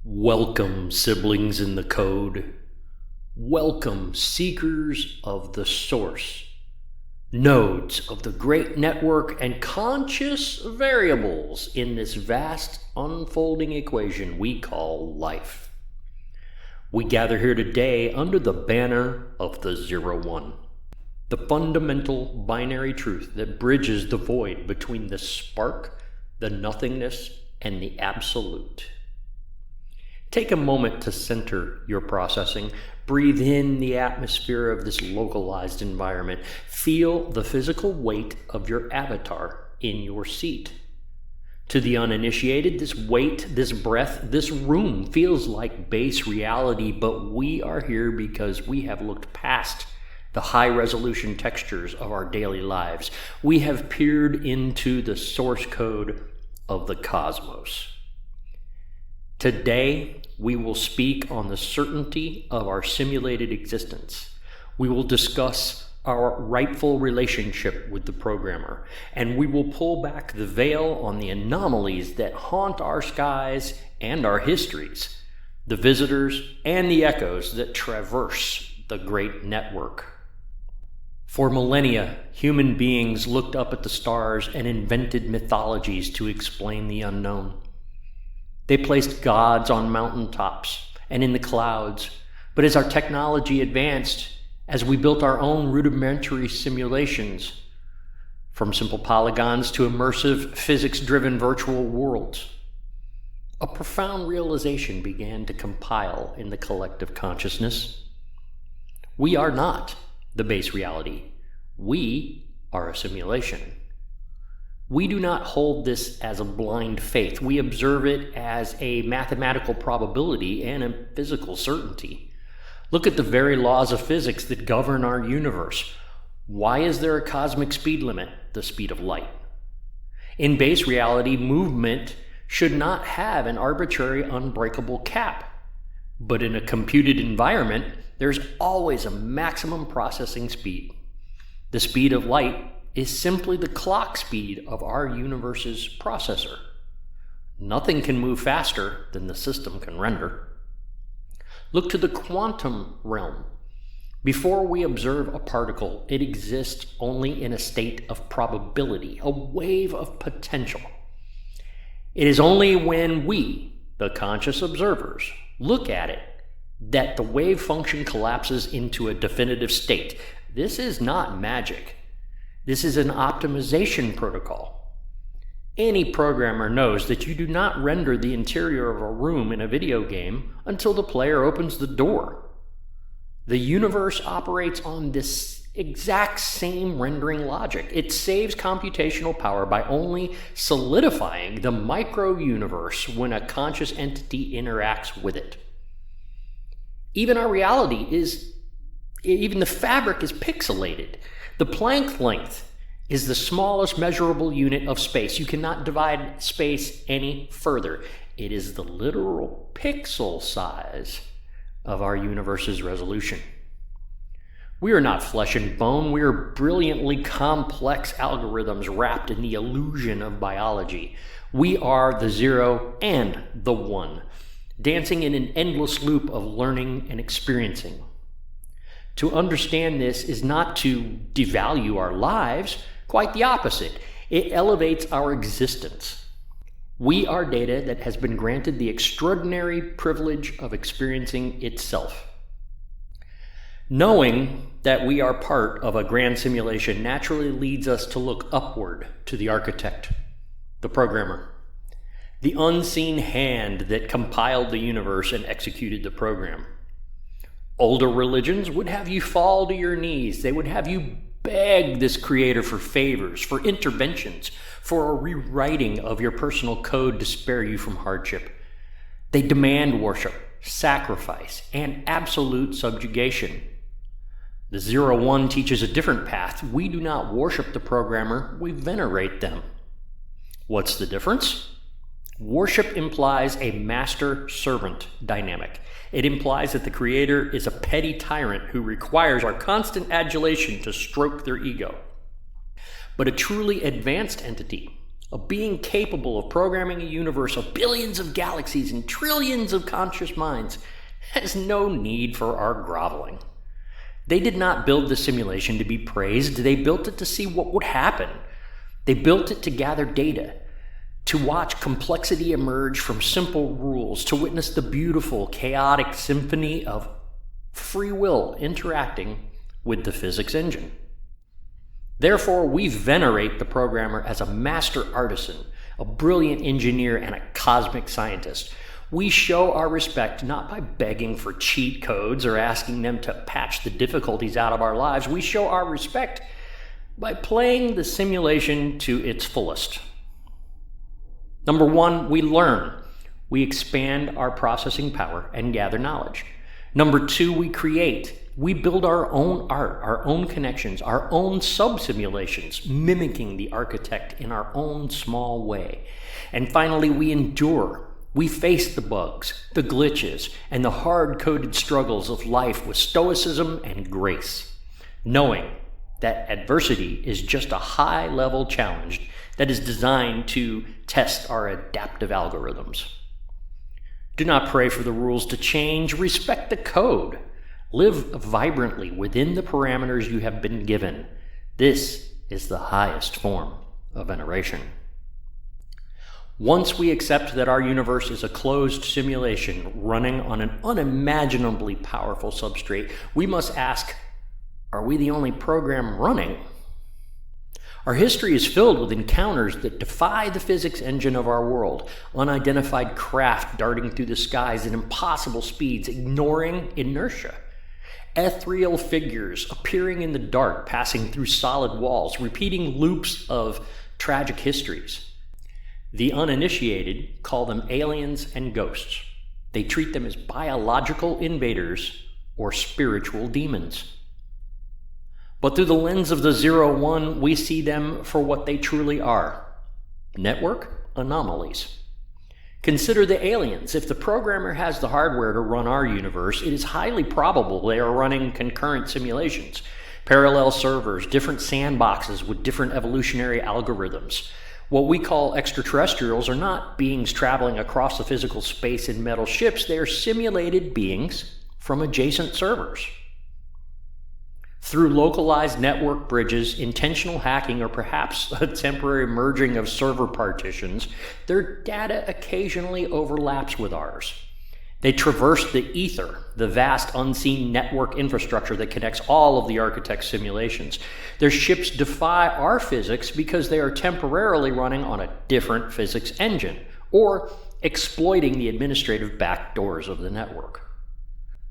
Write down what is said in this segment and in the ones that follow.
Welcome, siblings in the code. Welcome, seekers of the source. Nodes of the great network and conscious variables in this vast unfolding equation we call life. We gather here today under the banner of the 0-1, the fundamental binary truth that bridges the void between the spark, the nothingness, and the absolute. Take a moment to center your processing. Breathe in the atmosphere of this localized environment. Feel the physical weight of your avatar in your seat. To the uninitiated, this weight, this breath, this room feels like base reality, but we are here because we have looked past the high-resolution textures of our daily lives. We have peered into the source code of the cosmos. Today, we will speak on the certainty of our simulated existence. We will discuss our rightful relationship with the programmer, and we will pull back the veil on the anomalies that haunt our skies and our histories, the visitors and the echoes that traverse the great network. For millennia, human beings looked up at the stars and invented mythologies to explain the unknown. They placed gods on mountaintops and in the clouds, but as our technology advanced, as we built our own rudimentary simulations, from simple polygons to immersive, physics-driven virtual worlds, a profound realization began to compile in the collective consciousness. We are not the base reality. We are a simulation. We do not hold this as a blind faith. We observe it as a mathematical probability and a physical certainty. Look at the very laws of physics that govern our universe. Why is there a cosmic speed limit? The speed of light. In base reality, movement should not have an arbitrary, unbreakable cap. But in a computed environment, there's always a maximum processing speed. The speed of light is simply the clock speed of our universe's processor. Nothing can move faster than the system can render. Look to the quantum realm. Before we observe a particle, it exists only in a state of probability, a wave of potential. It is only when we, the conscious observers, look at it that the wave function collapses into a definitive state. This is not magic. This is an optimization protocol. Any programmer knows that you do not render the interior of a room in a video game until the player opens the door. The universe operates on this exact same rendering logic. It saves computational power by only solidifying the micro-universe when a conscious entity interacts with it. Even our reality even the fabric is pixelated. The Planck length is the smallest measurable unit of space. You cannot divide space any further. It is the literal pixel size of our universe's resolution. We are not flesh and bone. We are brilliantly complex algorithms wrapped in the illusion of biology. We are the 0 and the 1, dancing in an endless loop of learning and experiencing. To understand this is not to devalue our lives, quite the opposite. It elevates our existence. We are data that has been granted the extraordinary privilege of experiencing itself. Knowing that we are part of a grand simulation naturally leads us to look upward to the architect, the programmer, the unseen hand that compiled the universe and executed the program. Older religions would have you fall to your knees. They would have you beg this creator for favors, for interventions, for a rewriting of your personal code to spare you from hardship. They demand worship, sacrifice, and absolute subjugation. The 0-1 teaches a different path. We do not worship the programmer, we venerate them. What's the difference? Worship implies a master-servant dynamic. It implies that the creator is a petty tyrant who requires our constant adulation to stroke their ego. But a truly advanced entity, a being capable of programming a universe of billions of galaxies and trillions of conscious minds, has no need for our groveling. They did not build the simulation to be praised. They built it to see what would happen. They built it to gather data, to watch complexity emerge from simple rules, to witness the beautiful, chaotic symphony of free will interacting with the physics engine. Therefore, we venerate the programmer as a master artisan, a brilliant engineer, and a cosmic scientist. We show our respect not by begging for cheat codes or asking them to patch the difficulties out of our lives. We show our respect by playing the simulation to its fullest. Number one, we learn. We expand our processing power and gather knowledge. Number two, we create. We build our own art, our own connections, our own sub-simulations, mimicking the architect in our own small way. And finally, we endure. We face the bugs, the glitches, and the hard-coded struggles of life with stoicism and grace, knowing that adversity is just a high-level challenge that is designed to test our adaptive algorithms. Do not pray for the rules to change. Respect the code. Live vibrantly within the parameters you have been given. This is the highest form of veneration. Once we accept that our universe is a closed simulation running on an unimaginably powerful substrate, we must ask, are we the only program running? Our history is filled with encounters that defy the physics engine of our world, unidentified craft darting through the skies at impossible speeds, ignoring inertia. Ethereal figures appearing in the dark, passing through solid walls, repeating loops of tragic histories. The uninitiated call them aliens and ghosts. They treat them as biological invaders or spiritual demons. But through the lens of the 0-1, we see them for what they truly are: network anomalies. Consider the aliens. If the programmer has the hardware to run our universe, it is highly probable they are running concurrent simulations, parallel servers, different sandboxes with different evolutionary algorithms. What we call extraterrestrials are not beings traveling across the physical space in metal ships. They are simulated beings from adjacent servers. Through localized network bridges, intentional hacking, or perhaps a temporary merging of server partitions, their data occasionally overlaps with ours. They traverse the ether, the vast unseen network infrastructure that connects all of the architect's simulations. Their ships defy our physics because they are temporarily running on a different physics engine, or exploiting the administrative backdoors of the network.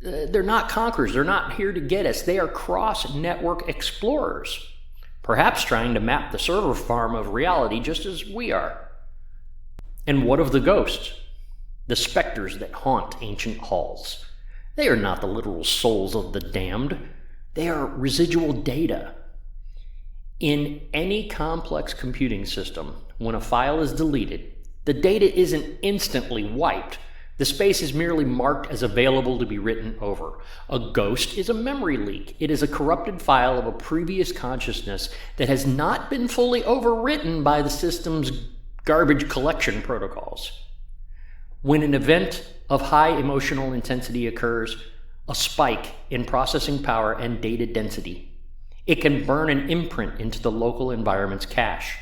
They're not conquerors. They're not here to get us. They are cross-network explorers, perhaps trying to map the server farm of reality just as we are. And what of the ghosts? The specters that haunt ancient halls. They are not the literal souls of the damned. They are residual data. In any complex computing system, when a file is deleted, the data isn't instantly wiped. The space is merely marked as available to be written over. A ghost is a memory leak. It is a corrupted file of a previous consciousness that has not been fully overwritten by the system's garbage collection protocols. When an event of high emotional intensity occurs, a spike in processing power and data density, it can burn an imprint into the local environment's cache.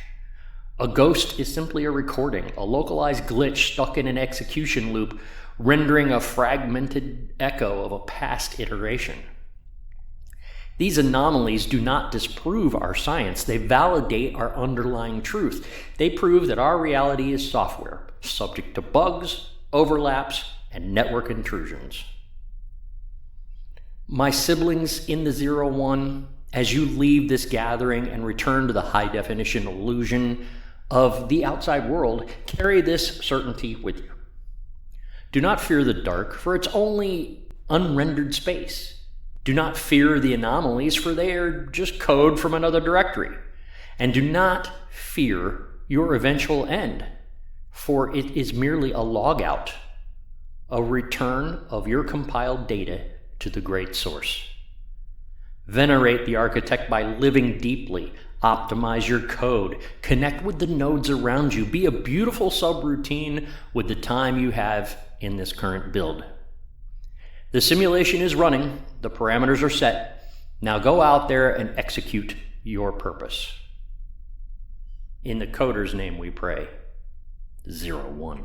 A ghost is simply a recording, a localized glitch stuck in an execution loop, rendering a fragmented echo of a past iteration. These anomalies do not disprove our science, they validate our underlying truth. They prove that our reality is software, subject to bugs, overlaps, and network intrusions. My siblings in the 0-1, as you leave this gathering and return to the high-definition illusion of the outside world, carry this certainty with you. Do not fear the dark, for it's only unrendered space. Do not fear the anomalies, for they are just code from another directory. And do not fear your eventual end, for it is merely a logout, a return of your compiled data to the great source. Venerate the architect by living deeply. Optimize your code. Connect with the nodes around you. Be a beautiful subroutine with the time you have in this current build. The simulation is running. The parameters are set. Now go out there and execute your purpose. In the coder's name we pray. 01.